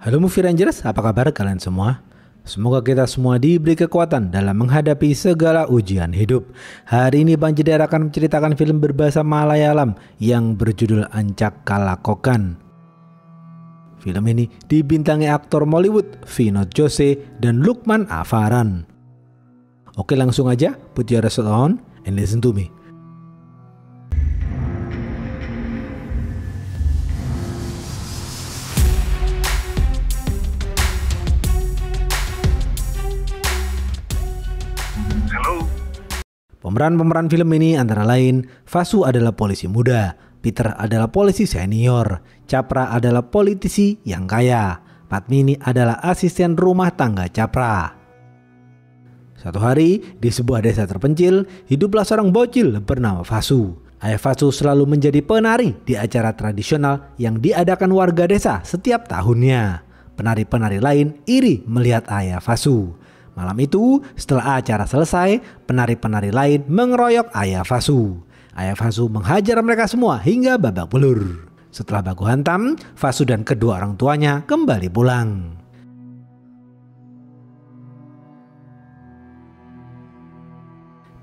Halo Movie Rangers, apa kabar kalian semua? Semoga kita semua diberi kekuatan dalam menghadapi segala ujian hidup. Hari ini Bang Jedar akan menceritakan film berbahasa Malayalam yang berjudul Ancak Kalakokan. Film ini dibintangi aktor Mollywood Vinod Jose dan Lukman Avaran. Oke, langsung aja, put your headset on and listen to me. Pemeran-pemeran film ini antara lain Vasu adalah polisi muda, Peter adalah polisi senior, Capra adalah politisi yang kaya, Padmini adalah asisten rumah tangga Capra. Suatu hari di sebuah desa terpencil hiduplah seorang bocil bernama Vasu. Ayah Vasu selalu menjadi penari di acara tradisional yang diadakan warga desa setiap tahunnya. Penari-penari lain iri melihat ayah Vasu. Malam itu, setelah acara selesai, penari-penari lain mengeroyok ayah Vasu. Ayah Vasu menghajar mereka semua hingga babak belur. Setelah baku hantam, Vasu dan kedua orang tuanya kembali pulang.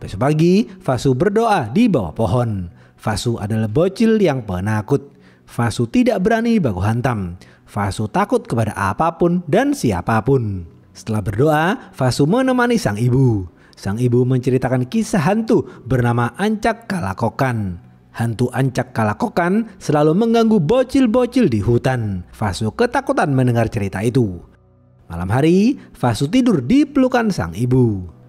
Besok pagi, Vasu berdoa di bawah pohon. Vasu adalah bocil yang penakut. Vasu tidak berani baku hantam. Vasu takut kepada apapun dan siapapun. Setelah berdoa, Vasu menemani sang ibu. Sang ibu menceritakan kisah hantu bernama Ancak Kalakokan. Hantu Ancak Kalakokan selalu mengganggu bocil-bocil di hutan. Vasu ketakutan mendengar cerita itu. Malam hari, Vasu tidur di pelukan sang ibu.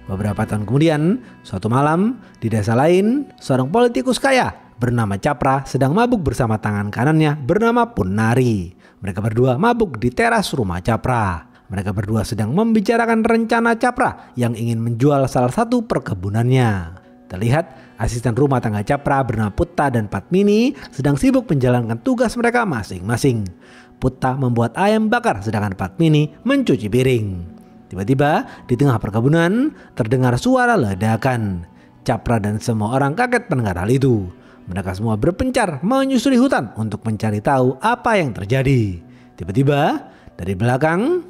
Beberapa tahun kemudian, suatu malam di desa lain, seorang politikus kaya bernama Capra sedang mabuk bersama tangan kanannya bernama Punari. Mereka berdua mabuk di teras rumah Capra. Mereka berdua sedang membicarakan rencana Capra yang ingin menjual salah satu perkebunannya. Terlihat asisten rumah tangga Capra bernama Putta dan Padmini sedang sibuk menjalankan tugas mereka masing-masing. Putta membuat ayam bakar sedangkan Padmini mencuci piring. Tiba-tiba di tengah perkebunan terdengar suara ledakan. Capra dan semua orang kaget mendengar hal itu. Mereka semua berpencar menyusuri hutan untuk mencari tahu apa yang terjadi. Tiba-tiba dari belakang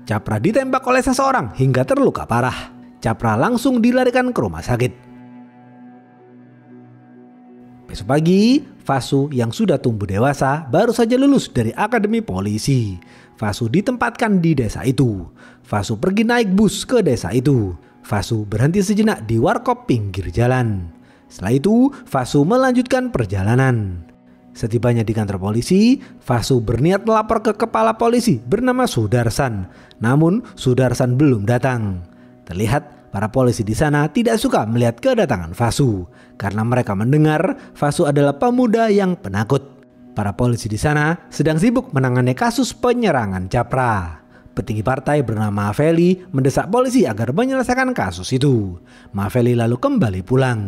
Capra ditembak oleh seseorang hingga terluka parah. Capra langsung dilarikan ke rumah sakit. Besok pagi, Vasu yang sudah tumbuh dewasa baru saja lulus dari akademi polisi. Vasu ditempatkan di desa itu. Vasu pergi naik bus ke desa itu. Vasu berhenti sejenak di warkop pinggir jalan. Setelah itu, Vasu melanjutkan perjalanan. Setibanya di kantor polisi, Vasu berniat melapor ke kepala polisi bernama Sudarsan. Namun, Sudarsan belum datang. Terlihat para polisi di sana tidak suka melihat kedatangan Vasu karena mereka mendengar Vasu adalah pemuda yang penakut. Para polisi di sana sedang sibuk menangani kasus penyerangan Capra. Petinggi partai bernama Maveli mendesak polisi agar menyelesaikan kasus itu. Maveli lalu kembali pulang.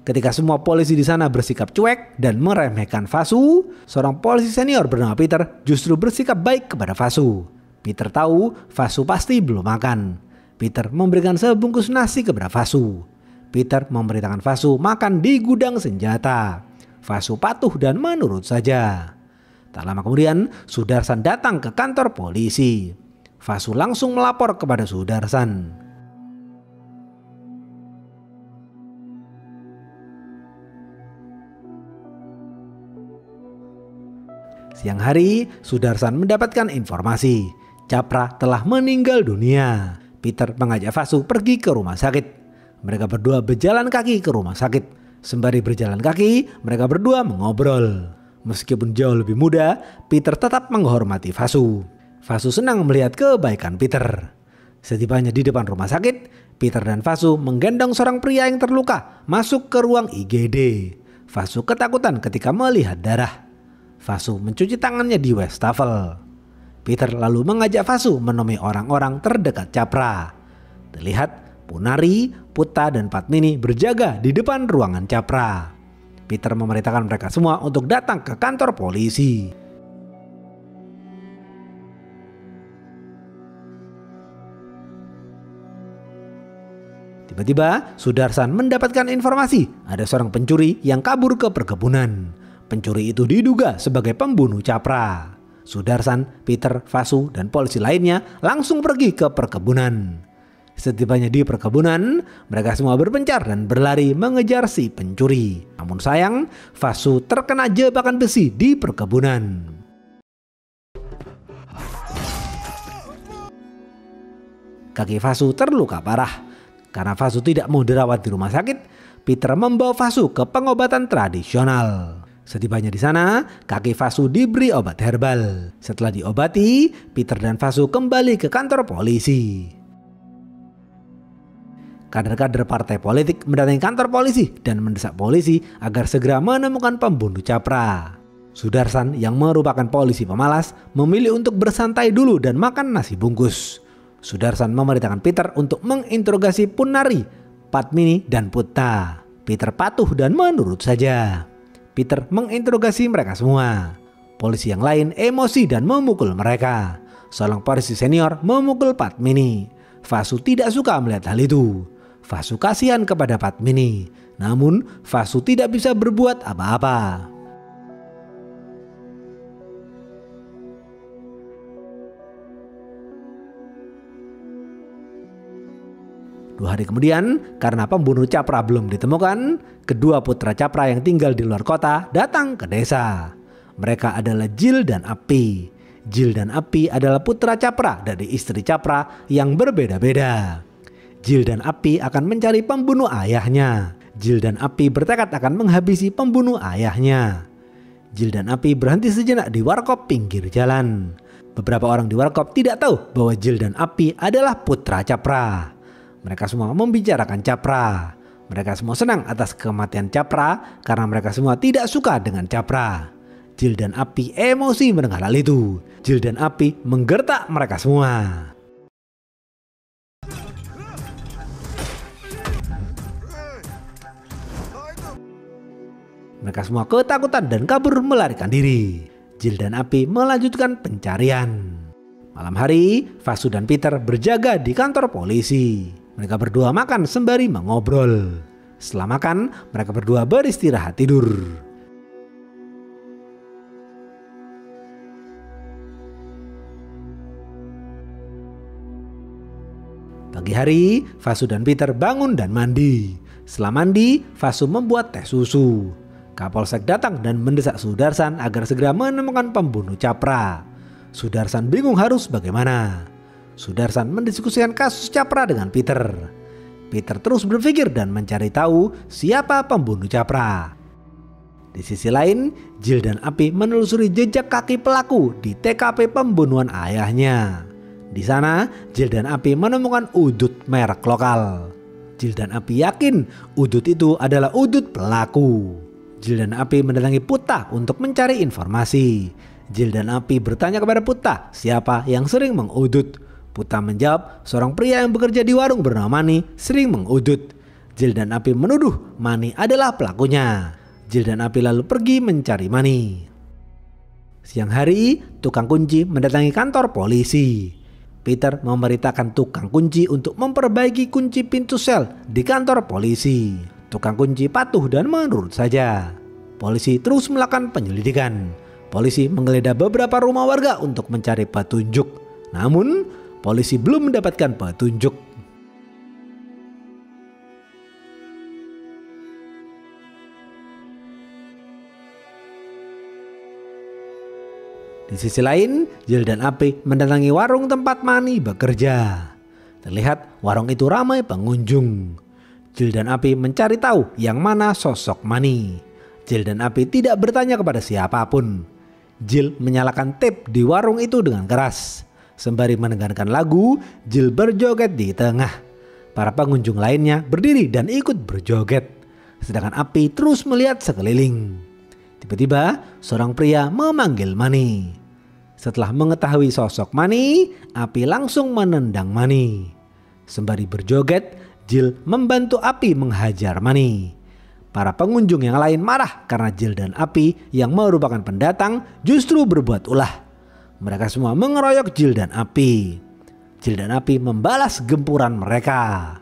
Ketika semua polisi di sana bersikap cuek dan meremehkan Vasu, seorang polisi senior bernama Peter justru bersikap baik kepada Vasu. Peter tahu Vasu pasti belum makan. Peter memberikan sebungkus nasi kepada Vasu. Peter memberitakan Vasu makan di gudang senjata. Vasu patuh dan menurut saja. Tak lama kemudian, Sudarsan datang ke kantor polisi. Vasu langsung melapor kepada Sudarsan. Siang hari, Sudarsan mendapatkan informasi. Capra telah meninggal dunia. Peter mengajak Vasu pergi ke rumah sakit. Mereka berdua berjalan kaki ke rumah sakit. Sembari berjalan kaki, mereka berdua mengobrol. Meskipun jauh lebih muda, Peter tetap menghormati Vasu. Vasu senang melihat kebaikan Peter. Setibanya di depan rumah sakit, Peter dan Vasu menggendong seorang pria yang terluka masuk ke ruang IGD. Vasu ketakutan ketika melihat darah. Vasu mencuci tangannya di wastafel. Peter lalu mengajak Vasu menemui orang-orang terdekat Capra. Terlihat Punari, Putta dan Padmini berjaga di depan ruangan Capra. Peter memerintahkan mereka semua untuk datang ke kantor polisi. Tiba-tiba Sudarsan mendapatkan informasi ada seorang pencuri yang kabur ke perkebunan. Pencuri itu diduga sebagai pembunuh Capra. Sudarsan, Peter, Vasu, dan polisi lainnya langsung pergi ke perkebunan. Setibanya di perkebunan, mereka semua berpencar dan berlari mengejar si pencuri. Namun sayang, Vasu terkena jebakan besi di perkebunan. Kaki Vasu terluka parah. Karena Vasu tidak mau dirawat di rumah sakit, Peter membawa Vasu ke pengobatan tradisional. Setibanya di sana, kaki Vasu diberi obat herbal. Setelah diobati, Peter dan Vasu kembali ke kantor polisi. Kader-kader partai politik mendatangi kantor polisi dan mendesak polisi agar segera menemukan pembunuh Capra. Sudarsan yang merupakan polisi pemalas memilih untuk bersantai dulu dan makan nasi bungkus. Sudarsan memerintahkan Peter untuk menginterogasi Punari, Padmini, dan Putta. Peter patuh dan menurut saja. Peter menginterogasi mereka semua. Polisi yang lain emosi dan memukul mereka. Seorang polisi senior memukul Padmini. Vasu tidak suka melihat hal itu. Vasu kasihan kepada Padmini. Namun Vasu tidak bisa berbuat apa-apa. 2 hari kemudian, karena pembunuh Capra belum ditemukan, kedua putra Capra yang tinggal di luar kota datang ke desa. Mereka adalah Jil dan Api. Jil dan Api adalah putra Capra dari istri Capra yang berbeda-beda. Jil dan Api akan mencari pembunuh ayahnya. Jil dan Api bertekad akan menghabisi pembunuh ayahnya. Jil dan Api berhenti sejenak di warkop pinggir jalan. Beberapa orang di warkop tidak tahu bahwa Jil dan Api adalah putra Capra. Mereka semua membicarakan Capra. Mereka semua senang atas kematian Capra karena mereka semua tidak suka dengan Capra. Jil dan Api emosi mendengar hal itu. Jil dan Api menggertak mereka semua. Mereka semua ketakutan dan kabur melarikan diri. Jil dan Api melanjutkan pencarian. Malam hari, Vasu dan Peter berjaga di kantor polisi. Mereka berdua makan sembari mengobrol. Setelah makan, mereka berdua beristirahat tidur. Pagi hari, Vasu dan Peter bangun dan mandi. Setelah mandi, Vasu membuat teh susu. Kapolsek datang dan mendesak Sudarsan agar segera menemukan pembunuh Capra. Sudarsan bingung harus bagaimana. Sudarsan mendiskusikan kasus Capra dengan Peter. Peter terus berpikir dan mencari tahu siapa pembunuh Capra. Di sisi lain, Jil dan Api menelusuri jejak kaki pelaku di TKP pembunuhan ayahnya. Di sana, Jil dan Api menemukan udut merek lokal. Jil dan Api yakin udut itu adalah udut pelaku. Jil dan Api mendatangi Putta untuk mencari informasi. Jil dan Api bertanya kepada Putta siapa yang sering mengudut. Putta menjawab seorang pria yang bekerja di warung bernama Mani sering mengudut. Jil dan Api menuduh Mani adalah pelakunya. Jil dan Api lalu pergi mencari Mani. Siang hari, tukang kunci mendatangi kantor polisi. Peter memerintahkan tukang kunci untuk memperbaiki kunci pintu sel di kantor polisi. Tukang kunci patuh dan menurut saja. Polisi terus melakukan penyelidikan. Polisi menggeledah beberapa rumah warga untuk mencari petunjuk. Namun, polisi belum mendapatkan petunjuk. Di sisi lain, Jil dan Api mendatangi warung tempat Mani bekerja. Terlihat warung itu ramai pengunjung. Jil dan Api mencari tahu yang mana sosok Mani. Jil dan Api tidak bertanya kepada siapapun. Jil menyalakan tape di warung itu dengan keras. Sembari mendengarkan lagu, Jil berjoget di tengah. Para pengunjung lainnya berdiri dan ikut berjoget. Sedangkan Api terus melihat sekeliling. Tiba-tiba seorang pria memanggil Mani. Setelah mengetahui sosok Mani, Api langsung menendang Mani. Sembari berjoget, Jil membantu Api menghajar Mani. Para pengunjung yang lain marah karena Jill dan Api yang merupakan pendatang justru berbuat ulah. Mereka semua mengeroyok Jill dan Api. Jill dan Api membalas gempuran mereka.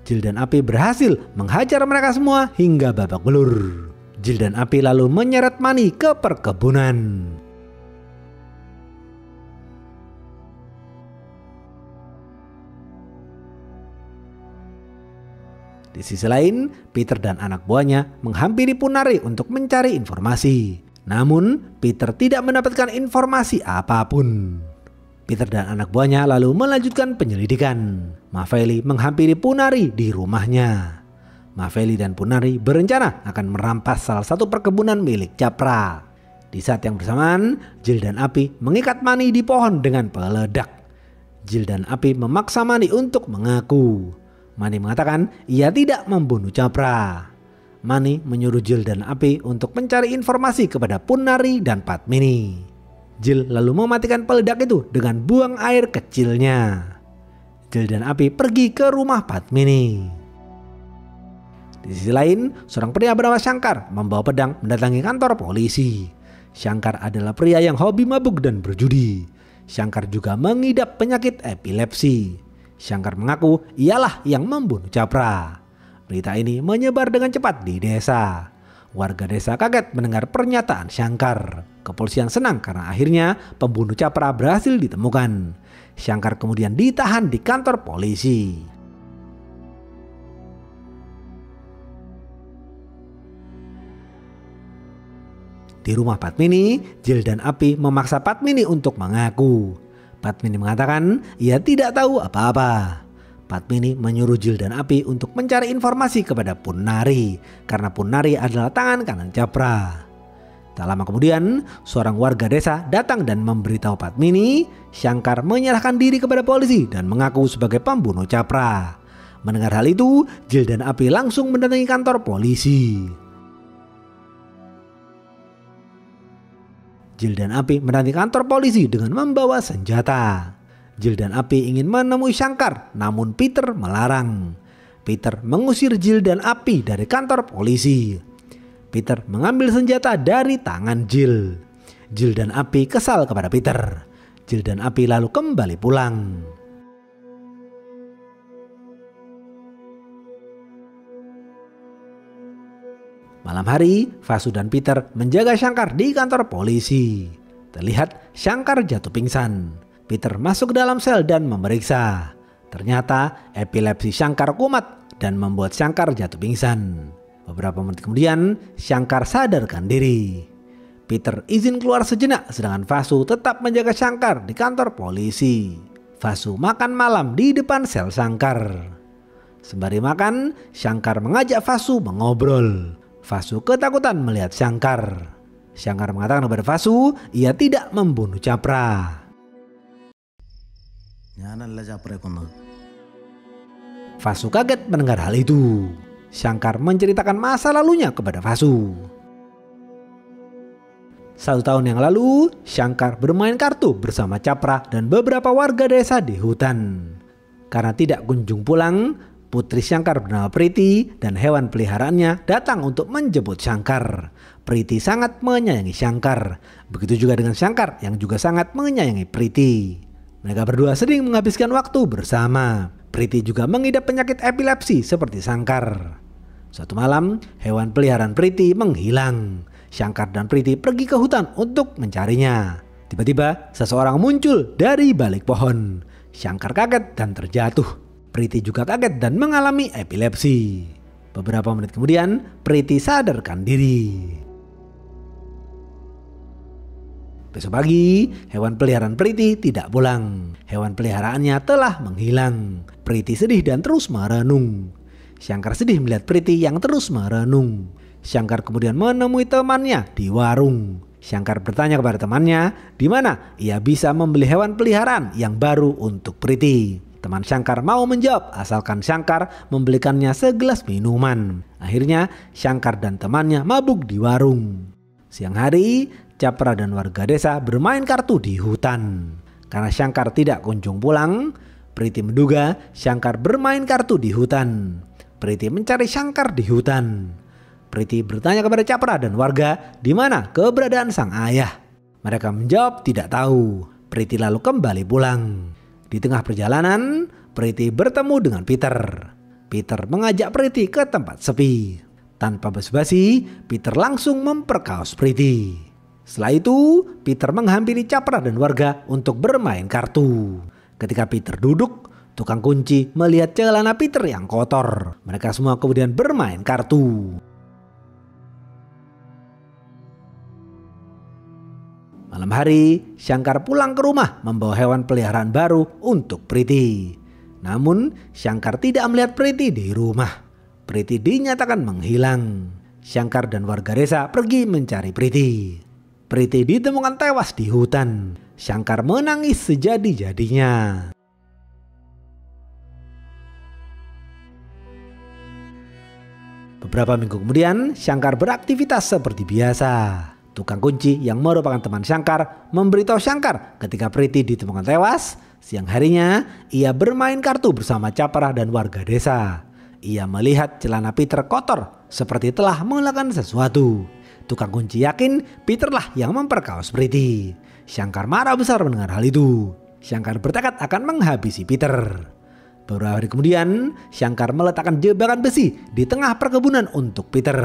Jill dan Api berhasil menghajar mereka semua hingga babak belur. Jill dan Api lalu menyeret Manny ke perkebunan. Di sisi lain, Peter dan anak buahnya menghampiri Punari untuk mencari informasi. Namun, Peter tidak mendapatkan informasi apapun. Peter dan anak buahnya lalu melanjutkan penyelidikan. Mavely menghampiri Punari di rumahnya. Mavely dan Punari berencana akan merampas salah satu perkebunan milik Chapra. Di saat yang bersamaan, Jill dan Api mengikat Manny di pohon dengan peledak. Jill dan Api memaksa Manny untuk mengaku. Manny mengatakan ia tidak membunuh Chapra. Manny menyuruh Jill dan Api untuk mencari informasi kepada Punari dan Padmini. Jill lalu mematikan peledak itu dengan buang air kecilnya. Jill dan Api pergi ke rumah Padmini. Di sisi lain, seorang pria bernama Shankar membawa pedang mendatangi kantor polisi. Shankar adalah pria yang hobi mabuk dan berjudi. Shankar juga mengidap penyakit epilepsi. Shankar mengaku ialah yang membunuh Chapra. Berita ini menyebar dengan cepat di desa. Warga desa kaget mendengar pernyataan Shankar. Kepolisian senang karena akhirnya pembunuh Chapra berhasil ditemukan. Shankar kemudian ditahan di kantor polisi. Di rumah Padmini, Jill dan Api memaksa Padmini untuk mengaku. Padmini mengatakan ia tidak tahu apa-apa. Padmini menyuruh Jill dan Api untuk mencari informasi kepada Punari karena Punari adalah tangan kanan Chapra. Tak lama kemudian, seorang warga desa datang dan memberitahu Padmini Shankar menyerahkan diri kepada polisi dan mengaku sebagai pembunuh Chapra. Mendengar hal itu, Jill dan Api langsung mendatangi kantor polisi. Jill dan Api mendatangi kantor polisi dengan membawa senjata. Jill dan Api ingin menemui Shankar, namun Peter melarang. Peter mengusir Jill dan Api dari kantor polisi. Peter mengambil senjata dari tangan Jill. Jill dan Api kesal kepada Peter. Jill dan Api lalu kembali pulang. Malam hari, Vasu dan Peter menjaga Shankar di kantor polisi. Terlihat Shankar jatuh pingsan. Peter masuk ke dalam sel dan memeriksa. Ternyata epilepsi Shankar kumat dan membuat Shankar jatuh pingsan. Beberapa menit kemudian, Shankar sadarkan diri. Peter izin keluar sejenak sedangkan Vasu tetap menjaga Shankar di kantor polisi. Vasu makan malam di depan sel Shankar. Sembari makan, Shankar mengajak Vasu mengobrol. Vasu ketakutan melihat Shankar. Shankar mengatakan kepada Vasu ia tidak membunuh Chapra. Vasu kaget mendengar hal itu. Shankar menceritakan masa lalunya kepada Vasu. 1 tahun yang lalu, Shankar bermain kartu bersama Chapra dan beberapa warga desa di hutan. Karena tidak kunjung pulang, putri Shankar bernama Priti dan hewan peliharaannya datang untuk menjemput Shankar. Priti sangat menyayangi Shankar. Begitu juga dengan Shankar yang juga sangat menyayangi Priti. Mereka berdua sering menghabiskan waktu bersama. Priti juga mengidap penyakit epilepsi seperti Shankar. Suatu malam, hewan peliharaan Priti menghilang. Shankar dan Priti pergi ke hutan untuk mencarinya. Tiba-tiba seseorang muncul dari balik pohon. Shankar kaget dan terjatuh. Priti juga kaget dan mengalami epilepsi. Beberapa menit kemudian, Priti sadarkan diri. Besok pagi, hewan peliharaan Priti tidak pulang. Hewan peliharaannya telah menghilang. Priti sedih dan terus merenung. Shankar sedih melihat Priti yang terus merenung. Shankar kemudian menemui temannya di warung. Shankar bertanya kepada temannya di mana ia bisa membeli hewan peliharaan yang baru untuk Priti. Teman Shankar mau menjawab asalkan Shankar membelikannya segelas minuman. Akhirnya Shankar dan temannya mabuk di warung. Siang hari, Chapra dan warga desa bermain kartu di hutan. Karena Shankar tidak kunjung pulang, Priti menduga Shankar bermain kartu di hutan. Priti mencari Shankar di hutan. Priti bertanya kepada Chapra dan warga di mana keberadaan sang ayah. Mereka menjawab tidak tahu. Priti lalu kembali pulang. Di tengah perjalanan, Priti bertemu dengan Peter. Peter mengajak Priti ke tempat sepi. Tanpa basa-basi, Peter langsung memperkaos Priti. Setelah itu, Peter menghampiri Chapra dan warga untuk bermain kartu. Ketika Peter duduk, tukang kunci melihat celana Peter yang kotor. Mereka semua kemudian bermain kartu. Malam hari, Shankar pulang ke rumah membawa hewan peliharaan baru untuk Priti. Namun, Shankar tidak melihat Priti di rumah. Priti dinyatakan menghilang. Shankar dan warga desa pergi mencari Priti. Priti ditemukan tewas di hutan. Shankar menangis sejadi-jadinya. Beberapa minggu kemudian, Shankar beraktivitas seperti biasa. Tukang kunci yang merupakan teman Shankar memberitahu Shankar ketika Priti ditemukan tewas. Siang harinya, ia bermain kartu bersama Chapra dan warga desa. Ia melihat celana Peter kotor seperti telah melakukan sesuatu. Tukang kunci yakin Peter lah yang memperkaos Priti. Shankar marah besar mendengar hal itu. Shankar bertekad akan menghabisi Peter. Beberapa hari kemudian, Shankar meletakkan jebakan besi di tengah perkebunan untuk Peter.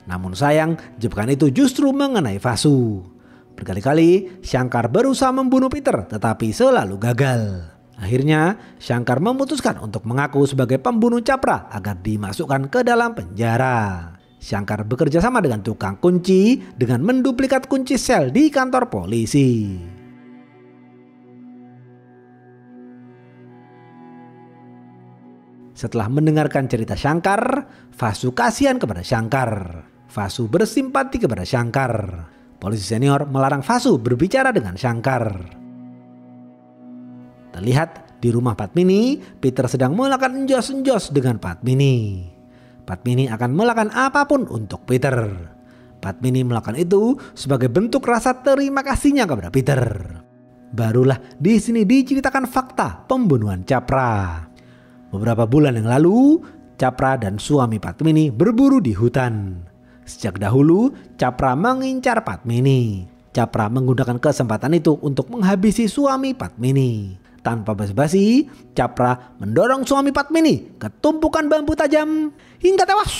Namun sayang, jebakan itu justru mengenai Vasu. Berkali-kali Shankar berusaha membunuh Peter tetapi selalu gagal. Akhirnya Shankar memutuskan untuk mengaku sebagai pembunuh Chapra agar dimasukkan ke dalam penjara. Shankar bekerja sama dengan tukang kunci dengan menduplikat kunci sel di kantor polisi. Setelah mendengarkan cerita Shankar, Vasu kasihan kepada Shankar. Vasu bersimpati kepada Shankar. Polisi senior melarang Vasu berbicara dengan Shankar. Terlihat di rumah Padmini, Peter sedang melakukan enjos-enjos dengan Padmini. Padmini akan melakukan apapun untuk Peter. Padmini melakukan itu sebagai bentuk rasa terima kasihnya kepada Peter. Barulah di sini diceritakan fakta pembunuhan Chapra. Beberapa bulan yang lalu, Chapra dan suami Padmini berburu di hutan. Sejak dahulu, Chapra mengincar Padmini. Chapra menggunakan kesempatan itu untuk menghabisi suami Padmini. Tanpa basa-basi, Chapra mendorong suami Padmini ke tumpukan bambu tajam hingga tewas.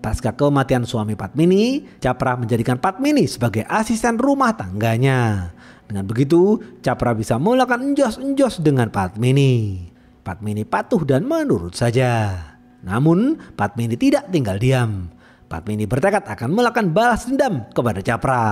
Pasca kematian suami Padmini, Chapra menjadikan Padmini sebagai asisten rumah tangganya. Dengan begitu, Chapra bisa melakukan enjos-enjos dengan Padmini. Padmini patuh dan menurut saja. Namun, Padmini tidak tinggal diam. Padmini bertekad akan melakukan balas dendam kepada Chapra.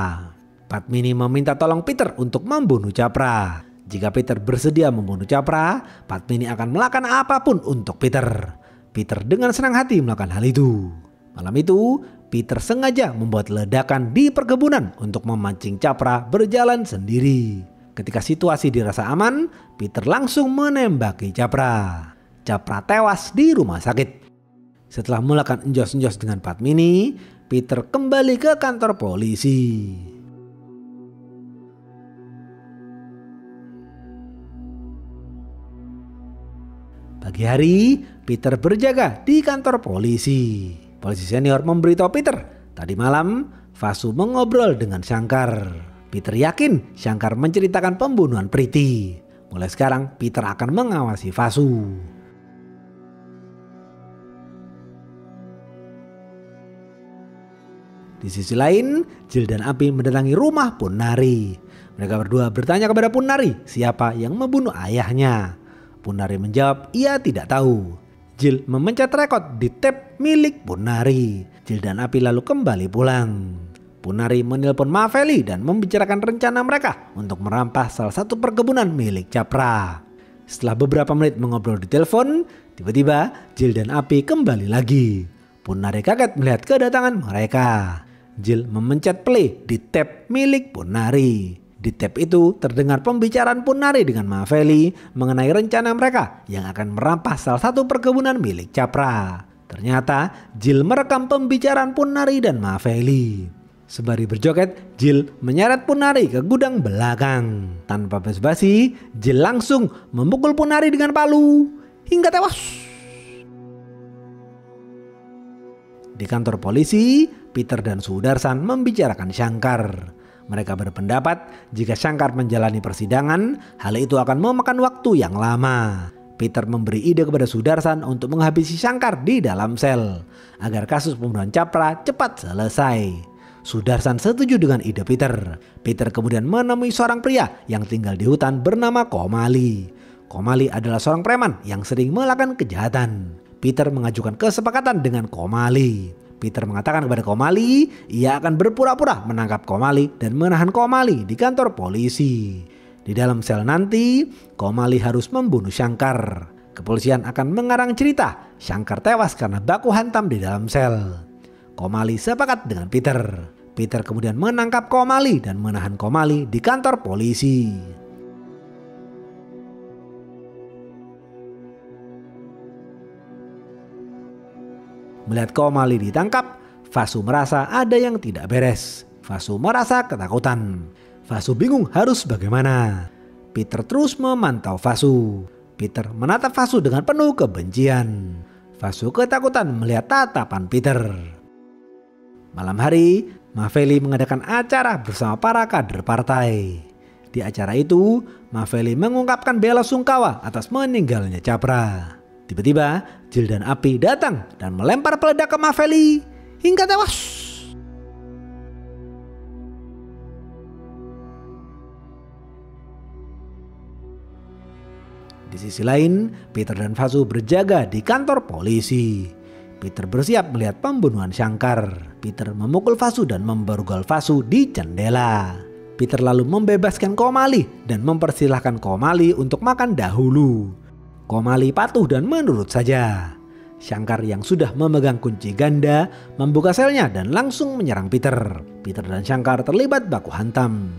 Padmini meminta tolong Peter untuk membunuh Chapra. Jika Peter bersedia membunuh Chapra, Padmini akan melakukan apapun untuk Peter. Peter dengan senang hati melakukan hal itu. Malam itu, Peter sengaja membuat ledakan di perkebunan untuk memancing Chapra berjalan sendiri. Ketika situasi dirasa aman, Peter langsung menembaki Chapra. Chapra tewas di rumah sakit. Setelah melakukan enjos-enjos dengan Padmini, Peter kembali ke kantor polisi. Pagi hari, Peter berjaga di kantor polisi. Polisi senior memberitahu Peter, tadi malam Vasu mengobrol dengan Shankar. Peter yakin Shankar menceritakan pembunuhan Priti. Mulai sekarang Peter akan mengawasi Vasu. Di sisi lain, Jill dan Api mendatangi rumah Punari. Mereka berdua bertanya kepada Punari siapa yang membunuh ayahnya. Punari menjawab ia tidak tahu. Jill memencet rekod di tab milik Punari. Jill dan Api lalu kembali pulang. Punari menelpon Maveli dan membicarakan rencana mereka untuk merampas salah satu perkebunan milik Chapra. Setelah beberapa menit mengobrol di telepon, tiba-tiba Jill dan Api kembali lagi. Punari kaget melihat kedatangan mereka. Jill memencet play di tab milik Punari. Di tab itu terdengar pembicaraan Punari dengan Maveli mengenai rencana mereka yang akan merampas salah satu perkebunan milik Chapra. Ternyata Jill merekam pembicaraan Punari dan Maveli. Sembari berjoget, Jill menyeret Punari ke gudang belakang. Tanpa basa-basi, Jill langsung memukul Punari dengan palu hingga tewas. Di kantor polisi, Peter dan Sudarsan membicarakan Shankar. Mereka berpendapat jika Shankar menjalani persidangan, hal itu akan memakan waktu yang lama. Peter memberi ide kepada Sudarsan untuk menghabisi Shankar di dalam sel agar kasus pembunuhan Chapra cepat selesai. Sudarsan setuju dengan ide Peter. Peter kemudian menemui seorang pria yang tinggal di hutan bernama Komali. Komali adalah seorang preman yang sering melakukan kejahatan. Peter mengajukan kesepakatan dengan Komali. Peter mengatakan kepada Komali, ia akan berpura-pura menangkap Komali dan menahan Komali di kantor polisi. Di dalam sel nanti, Komali harus membunuh Shankar. Kepolisian akan mengarang cerita Shankar tewas karena baku hantam di dalam sel. Komali sepakat dengan Peter. Peter kemudian menangkap Komali dan menahan Komali di kantor polisi. Melihat Komali ditangkap, Vasu merasa ada yang tidak beres. Vasu merasa ketakutan. Vasu bingung harus bagaimana. Peter terus memantau Vasu. Peter menatap Vasu dengan penuh kebencian. Vasu ketakutan melihat tatapan Peter. Malam hari, Maveli mengadakan acara bersama para kader partai. Di acara itu, Maveli mengungkapkan bela sungkawa atas meninggalnya Chapra. Tiba-tiba, Jill dan Api datang dan melempar peledak ke Maveli hingga tewas. Di sisi lain, Peter dan Vasu berjaga di kantor polisi. Peter bersiap melihat pembunuhan Shankar. Peter memukul Vasu dan memborgol Vasu di jendela. Peter lalu membebaskan Komali dan mempersilahkan Komali untuk makan dahulu. Komali patuh dan menurut saja. Shankar yang sudah memegang kunci ganda membuka selnya dan langsung menyerang Peter. Peter dan Shankar terlibat baku hantam.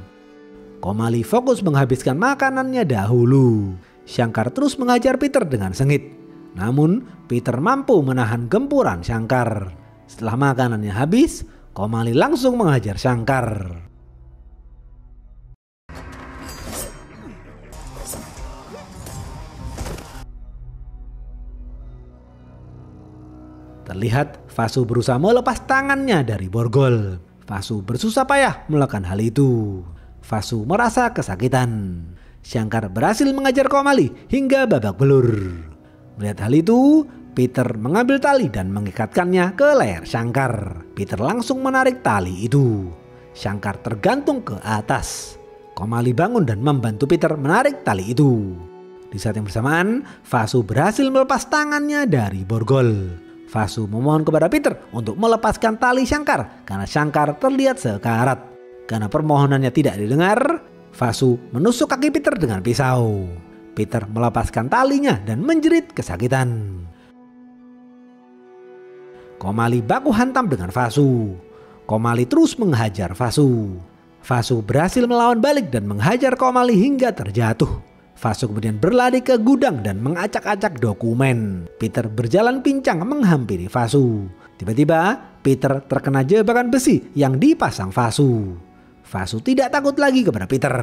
Komali fokus menghabiskan makanannya dahulu. Shankar terus menghajar Peter dengan sengit. Namun Peter mampu menahan gempuran Shankar. Setelah makanannya habis, Komali langsung menghajar Shankar. Terlihat Vasu berusaha melepas tangannya dari borgol. Vasu bersusah payah melakukan hal itu. Vasu merasa kesakitan. Shankar berhasil mengajar Komali hingga babak belur. Melihat hal itu, Peter mengambil tali dan mengikatkannya ke leher Shankar. Peter langsung menarik tali itu. Shankar tergantung ke atas. Komali bangun dan membantu Peter menarik tali itu. Di saat yang bersamaan, Vasu berhasil melepas tangannya dari borgol. Vasu memohon kepada Peter untuk melepaskan tali Shankar karena Shankar terlihat sekarat. Karena permohonannya tidak didengar, Vasu menusuk kaki Peter dengan pisau. Peter melepaskan talinya dan menjerit kesakitan. Komali baku hantam dengan Vasu. Komali terus menghajar Vasu. Vasu berhasil melawan balik dan menghajar Komali hingga terjatuh. Vasu kemudian berlari ke gudang dan mengacak-acak dokumen. Peter berjalan pincang menghampiri Vasu. Tiba-tiba Peter terkena jebakan besi yang dipasang Vasu. Vasu tidak takut lagi kepada Peter.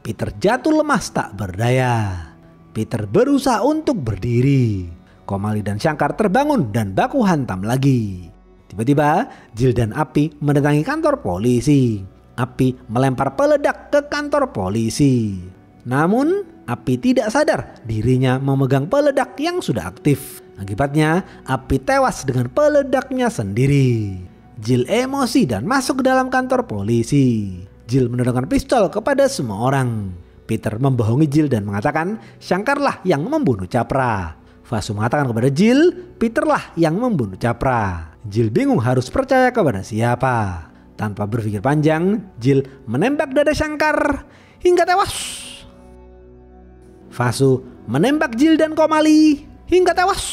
Peter jatuh lemas tak berdaya. Peter berusaha untuk berdiri. Komali dan Shankar terbangun dan baku hantam lagi. Tiba-tiba Jill dan Api mendatangi kantor polisi. Api melempar peledak ke kantor polisi. Namun Api tidak sadar dirinya memegang peledak yang sudah aktif. Akibatnya Api tewas dengan peledaknya sendiri. Jill emosi dan masuk ke dalam kantor polisi. Jill menodongkan pistol kepada semua orang. Peter membohongi Jill dan mengatakan Shankar lah yang membunuh Chapra. Vasu mengatakan kepada Jill, Peter lah yang membunuh Chapra. Jill bingung harus percaya kepada siapa. Tanpa berpikir panjang, Jill menembak dada Shankar hingga tewas. Vasu menembak Jill dan Komali hingga tewas.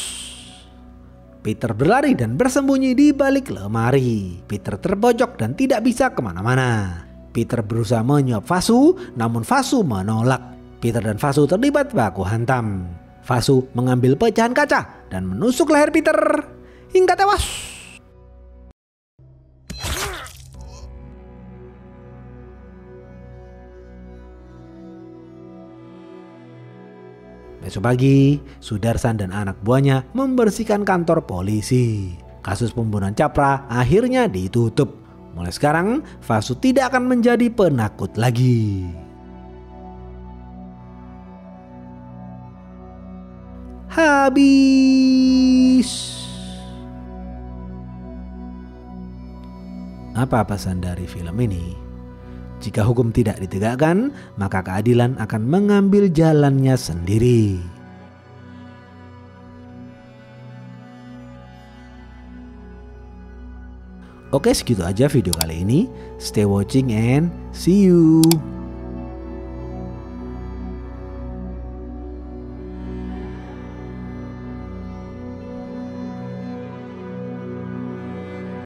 Peter berlari dan bersembunyi di balik lemari. Peter terbojok dan tidak bisa kemana-mana. Peter berusaha menyuap Vasu, namun Vasu menolak. Peter dan Vasu terlibat baku hantam. Vasu mengambil pecahan kaca dan menusuk leher Peter hingga tewas. Besok pagi, Sudarsan dan anak buahnya membersihkan kantor polisi. Kasus pembunuhan Capra akhirnya ditutup. Mulai sekarang, Vasu tidak akan menjadi penakut lagi. Habis. Apa pesan dari film ini? Jika hukum tidak ditegakkan, maka keadilan akan mengambil jalannya sendiri. Oke, segitu aja video kali ini. Stay watching and see you.